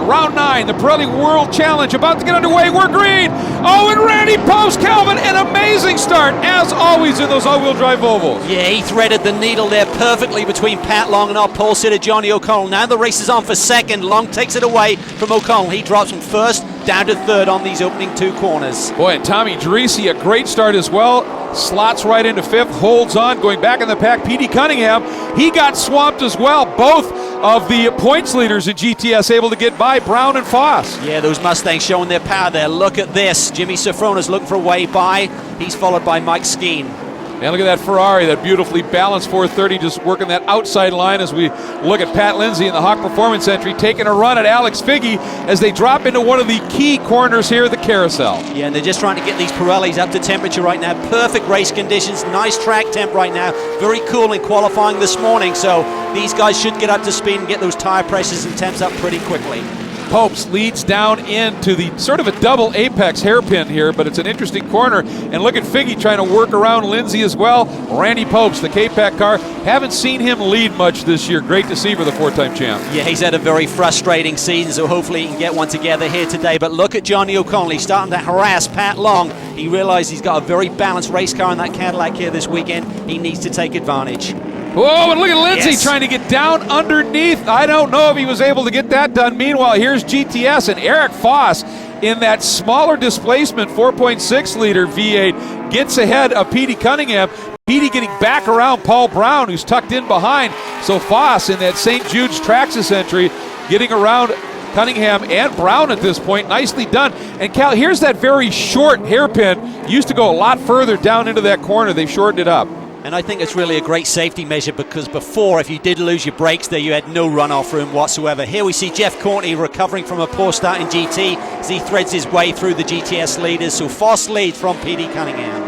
Round 9, the Pirelli World Challenge about to get underway. We're green. Oh, and Randy Post, Calvin, an amazing start, as always in those all-wheel drive Volvos. Yeah, he threaded the needle there perfectly between Pat Long and our pole sitter, Johnny O'Connell. Now the race is on for second. Long takes it away from O'Connell. He drops from first down to third on these opening 2 corners. Boy, and Tommy Dreese, a great start as well. Slots right into 5th, holds on, going back in the pack. P.D. Cunningham, he got swamped as well. Both of the points leaders in GTS able to get by Brown and Foss. Yeah, those Mustangs showing their power there. Look at this. Jimmy Sofrona's looking for a way by. He's followed by Mike Skeen. And look at that Ferrari, that beautifully balanced 430, just working that outside line as we look at Pat Lindsay in the Hawk Performance entry, taking a run at Alex Figge as they drop into one of the key corners here, the carousel. Yeah, and they're just trying to get these Pirellis up to temperature right now. Perfect race conditions, nice track temp right now. Very cool in qualifying this morning, so these guys should get up to speed and get those tire pressures and temps up pretty quickly. Popes leads down into the sort of a double apex hairpin here, but it's an interesting corner. And look at Figge trying to work around Lindsay as well. Randy Popes, the K-Pac car, haven't seen him lead much this year. Great to see for the 4-time champ. Yeah, he's had a very frustrating season, so hopefully he can get one together here today. But look at Johnny O'Connell. He's starting to harass Pat Long. He realized he's got a very balanced race car in that Cadillac here this weekend. He needs to take advantage. Whoa, and look at Lindsay trying to get down underneath. I don't know if he was able to get that done. Meanwhile, here's GTS and Eric Foss in that smaller displacement 4.6 liter V8 gets ahead of P.D. Cunningham. P.D. getting back around Paul Brown, who's tucked in behind. So Foss in that St. Jude's Traxxas entry getting around Cunningham and Brown at this point. Nicely done. And Cal, here's that very short hairpin. Used to go a lot further down into that corner. They've shortened it up. And I think it's really a great safety measure because before, if you did lose your brakes there, you had no runoff room whatsoever. Here we see Jeff Courtney recovering from a poor start in GT as he threads his way through the GTS leaders. So Foss leads from P.D. Cunningham.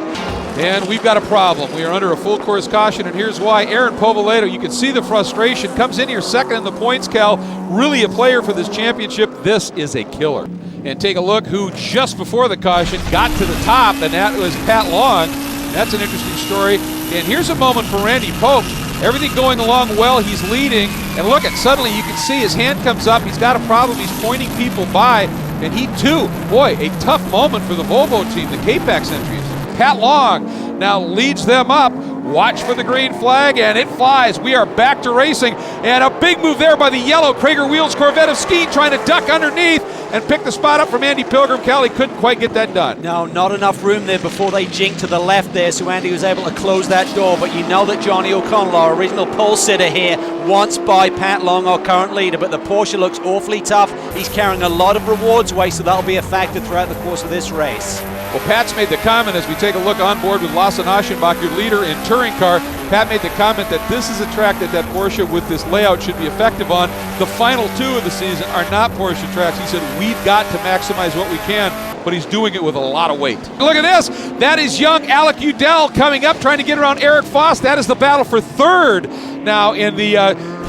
And we've got a problem. We are under a full course caution, and here's why. Aaron Povoleto, you can see the frustration, comes in here second in the points, Cal. Really a player for this championship. This is a killer. And take a look who just before the caution got to the top, and that was Pat Long. That's an interesting story. And here's a moment for Randy Popes. Everything going along well, he's leading. And look, suddenly you can see his hand comes up. He's got a problem. He's pointing people by. And he too, boy, a tough moment for the Volvo team, the K-Pac entries. Pat Long now leads them up. Watch for the green flag, and it flies. We are back to racing. And a big move there by the yellow Krager Wheels Corvette of Skeen trying to duck underneath and pick the spot up from Andy Pilgrim. Kelly couldn't quite get that done. No, not enough room there before they jinked to the left there, so Andy was able to close that door. But you know that Johnny O'Connell, our original pole sitter here, wants by Pat Long, our current leader. But the Porsche looks awfully tough. He's carrying a lot of rewards away, so that'll be a factor throughout the course of this race. Well, Pat's made the comment as we take a look on board with Lasse Aschenbach, your leader in touring car. Pat made the comment that this is a track that Porsche with this layout should be effective on. The final 2 of the season are not Porsche tracks. He said we've got to maximize what we can, but he's doing it with a lot of weight. Look at this. That is young Alec Udell coming up, trying to get around Eric Foss. That is the battle for third now in the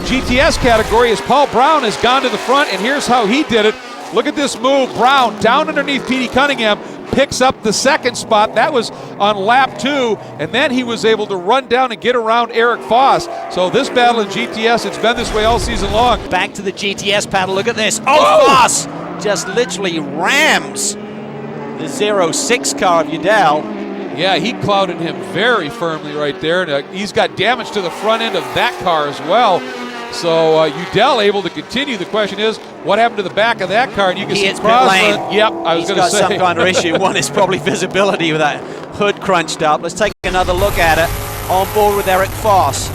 GTS category as Paul Brown has gone to the front, and here's how he did it. Look at this move. Brown down underneath P.D. Cunningham, picks up the second spot. That was on lap 2, and then he was able to run down and get around Eric Foss. So this battle in GTS, it's been this way all season long. Back to the GTS paddle. Look at this. Oh, Foss just literally rams the 06 car of Udell. Yeah, he clouded him very firmly right there. And, he's got damage to the front end of that car as well. So Udell able to continue. The question is, what happened to the back of that car? And you can see Crosland. Yep, I was going to say. He's got some kind of issue. One is probably visibility with that hood crunched up. Let's take another look at it. On board with Eric Foss.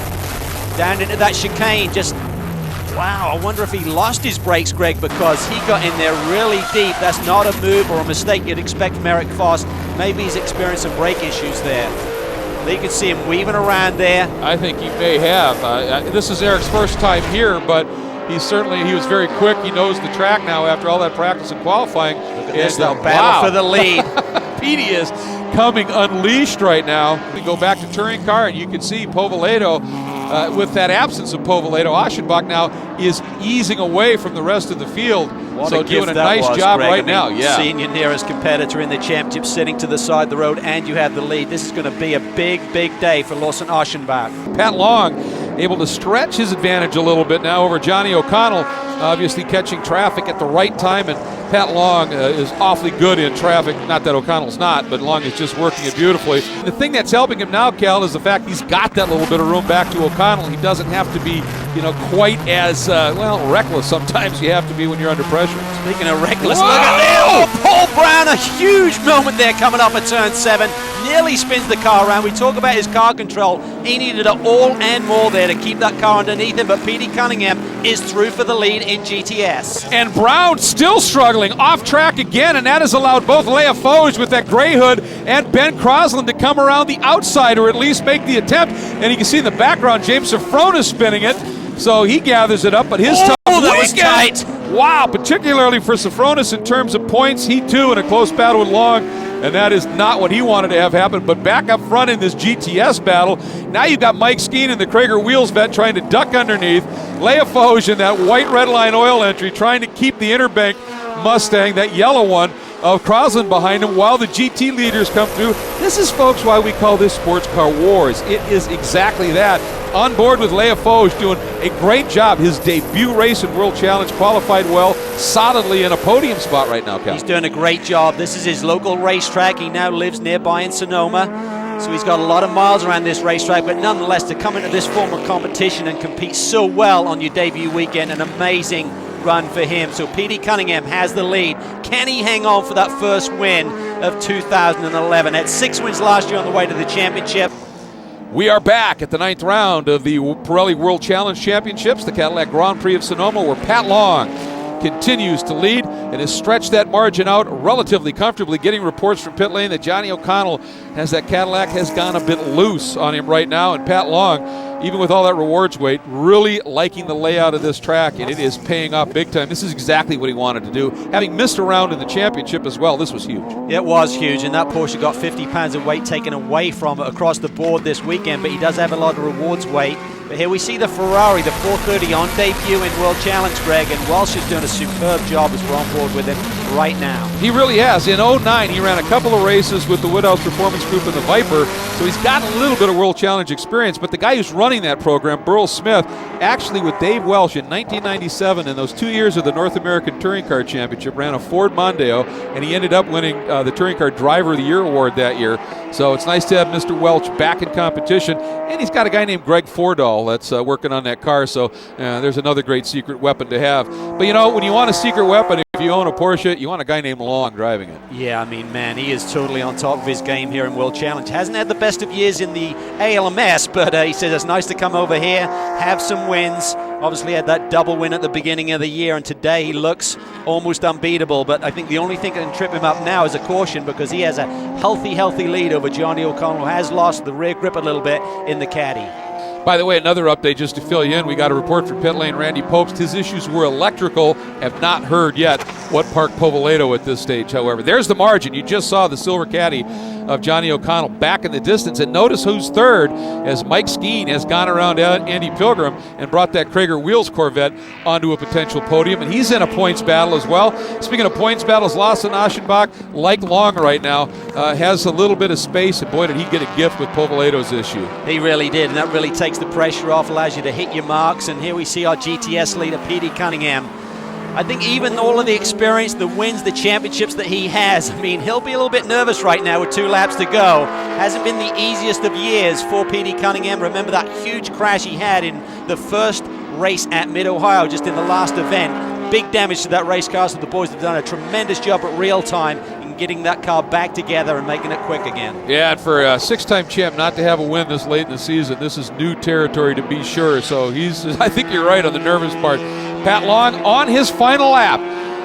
Down into that chicane. Just, wow, I wonder if he lost his brakes, Greg, because he got in there really deep. That's not a move or a mistake you'd expect from Eric Foss. Maybe he's experienced some brake issues there. You can see him weaving around there. I think he may have. This is Eric's first time here, but he was very quick. He knows the track now after all that practice and qualifying. Look at this, they'll battle for the lead. Petey is coming unleashed right now. We go back to touring car, and you can see Povoleto, with that absence of Povoleto, Aschenbach now is easing away from the rest of the field. So doing a nice job right now. Yeah. Seeing your nearest competitor in the championship sitting to the side of the road, and you have the lead. This is going to be a big, big day for Lasse Aschenbach. Pat Long able to stretch his advantage a little bit now over Johnny O'Connell. obviously catching traffic at the right time, and Pat Long is awfully good in traffic. Not that O'Connell's not, but Long is just working it beautifully. The thing that's helping him now, Cal, is the fact he's got that little bit of room back to O'Connell. He doesn't have to be, quite as, reckless sometimes you have to be when you're under pressure. Speaking of reckless, look at that. Oh, Paul Brown, a huge moment there coming up at turn 7. Nearly spins the car around. We talk about his car control. He needed it all and more there to keep that car underneath him, but Petey Cunningham is through for the lead in GTS. And Brown still struggling, off track again, and that has allowed both Leah Foge with that gray hood and Ben Crosland to come around the outside, or at least make the attempt. And you can see in the background James Safronis spinning it, so he gathers it up, but his tough that was weekend, tight. Wow, particularly for Safronis in terms of points. He too in a close battle with Long, and that is not what he wanted to have happen. But back up front in this GTS battle, now you've got Mike Skeen and the Krager Wheels vet trying to duck underneath. Leah Foge in that white red line oil entry trying to keep the Interbank Mustang, that yellow one, of Crosland behind him while the GT leaders come through. This is, folks, why we call this Sports Car Wars. It is exactly that. On board with Leah Foge doing a great job. His debut race in World Challenge, qualified well, solidly in a podium spot right now, Cal. He's doing a great job. This is his local racetrack. He now lives nearby in Sonoma, so he's got a lot of miles around this racetrack, but nonetheless, to come into this form of competition and compete so well on your debut weekend, an amazing run for him. So Petey Cunningham has the lead. Can he hang on for that first win of 2011? Had 6 wins last year on the way to the championship. We are back at the 9th round of the Pirelli World Challenge Championships, the Cadillac Grand Prix of Sonoma, where Pat Long continues to lead and has stretched that margin out relatively comfortably, getting reports from pit lane that Johnny O'Connell that Cadillac has gone a bit loose on him right now, and Pat Long, even with all that rewards weight, really liking the layout of this track, and it is paying off big time. This is exactly what he wanted to do. Having missed a round in the championship as well, this was huge. It was huge, and that Porsche got 50 pounds of weight taken away from it across the board this weekend, but he does have a lot of rewards weight. But here we see the Ferrari, the 430 on debut in World Challenge, Greg, and Welsh is doing a superb job as we're on board with him right now. He really has. In 09, he ran a couple of races with the Woodhouse Performance Group and the Viper, so he's got a little bit of World Challenge experience, but the guy who's running that program, Burl Smith, actually with Dave Welsh in 1997, in those 2 years of the North American Touring Car Championship, ran a Ford Mondeo, and he ended up winning the Touring Car Driver of the Year award that year. So it's nice to have Mr. Welch back in competition, and he's got a guy named Greg Fordahl that's working on that car, so there's another great secret weapon to have. But when you want a secret weapon, if you own a Porsche, you want a guy named Long driving it. Yeah, I mean, man, he is totally on top of his game here in World Challenge. Hasn't had the best of years in the ALMS, but he says it's nice to come over here, have some wins. Obviously had that double win at the beginning of the year, and today he looks almost unbeatable. But I think the only thing that can trip him up now is a caution, because he has a healthy lead over Johnny O'Connell, who has lost the rear grip a little bit in the Caddy. By the way, another update just to fill you in. We got a report from pit lane Randy Popes. His issues were electrical. Have not heard yet what parked Povolato at this stage, however. There's the margin. You just saw the silver caddy of Johnny O'Connell back in the distance. And notice who's third, as Mike Skeen has gone around Andy Pilgrim and brought that Krager Wheels Corvette onto a potential podium. And he's in a points battle as well. Speaking of points battles, Lawson Aschenbach, like Long right now, has a little bit of space. And boy, did he get a gift with Povolato's issue. He really did, and that really takes the pressure off, allows you to hit your marks. And here we see our GTS leader, Petey Cunningham. I think even all of the experience, the wins, the championships that he has, I mean, he'll be a little bit nervous right now with 2 laps to go. Hasn't been the easiest of years for Petey Cunningham. Remember that huge crash he had in the first race at Mid-Ohio, just in the last event. Big damage to that race car, so the boys have done a tremendous job at real time in getting that car back together and making it quick again. Yeah, and for a 6-time champ not to have a win this late in the season, this is new territory to be sure. So I think you're right on the nervous part. Pat Long on his final lap.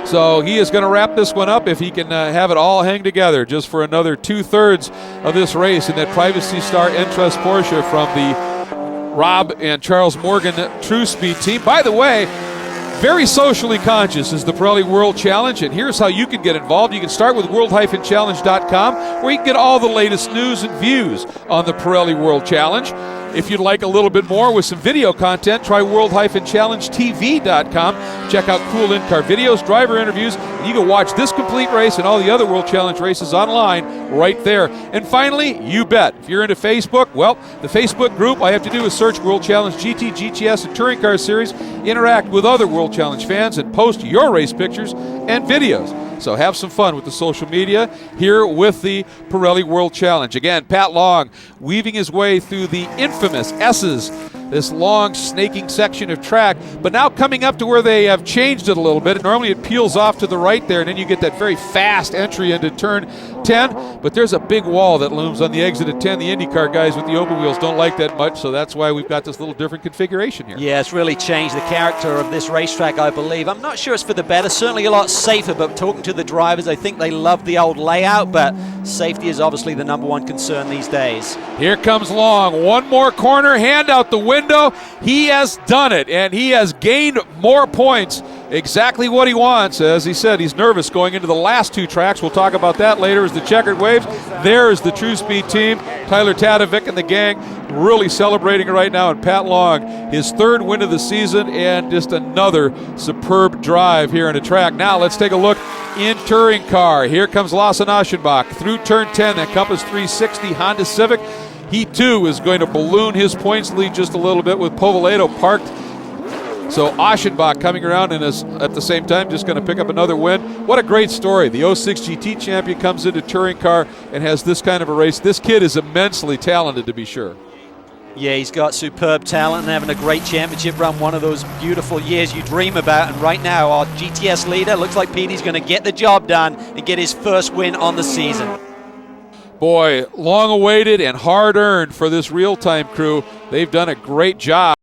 So he is going to wrap this one up if he can have it all hang together just for another 2/3 of this race in that Privacy Star Entrust Porsche from the Rob and Charles Morgan True Speed team. By the way, very socially conscious is the Pirelli World Challenge, and here's how you can get involved. You can start with world-challenge.com, where you can get all the latest news and views on the Pirelli World Challenge. If you'd like a little bit more with some video content, try world-challengetv.com. Check out cool in-car videos, driver interviews, and you can watch this complete race and all the other World Challenge races online right there. And finally, you bet, if you're into Facebook, well, the Facebook group, all you have to do is search World Challenge GT, GTS, and Touring Car Series, interact with other World Challenge fans, and post your race pictures and videos. So have some fun with the social media here with the Pirelli World Challenge. Again, Pat Long weaving his way through the infamous S's, this long snaking section of track, but now coming up to where they have changed it a little bit. Normally it peels off to the right there, and then you get that very fast entry into turn 10, but there's a big wall that looms on the exit at 10. The IndyCar guys with the open wheels don't like that much, so that's why we've got this little different configuration here. Yeah, it's really changed the character of this racetrack, I believe. I'm not sure it's for the better, certainly a lot safer, but talking to the drivers, I think they love the old layout, but safety is obviously the number one concern these days. Here comes Long, one more corner, hand out the window. He has done it, and he has gained more points. Exactly what he wants. As he said, he's nervous going into the last two tracks. We'll talk about that later as the checkered waves. There's the True Speed team. Tyler Tadovic and the gang really celebrating right now. And Pat Long, his third win of the season, and just another superb drive here in the track. Now let's take a look in touring car. Here comes Lasse Aschenbach through turn 10, that Compass 360 Honda Civic. He too is going to balloon his points lead just a little bit with Povoleto parked. So Aschenbach coming around and is at the same time just going to pick up another win. What a great story. The 06 GT champion comes into touring car and has this kind of a race. This kid is immensely talented, to be sure. Yeah, he's got superb talent and having a great championship run, one of those beautiful years you dream about. And right now, our GTS leader, looks like Petey's going to get the job done and get his first win on the season. Boy, long awaited and hard earned for this real-time crew. They've done a great job.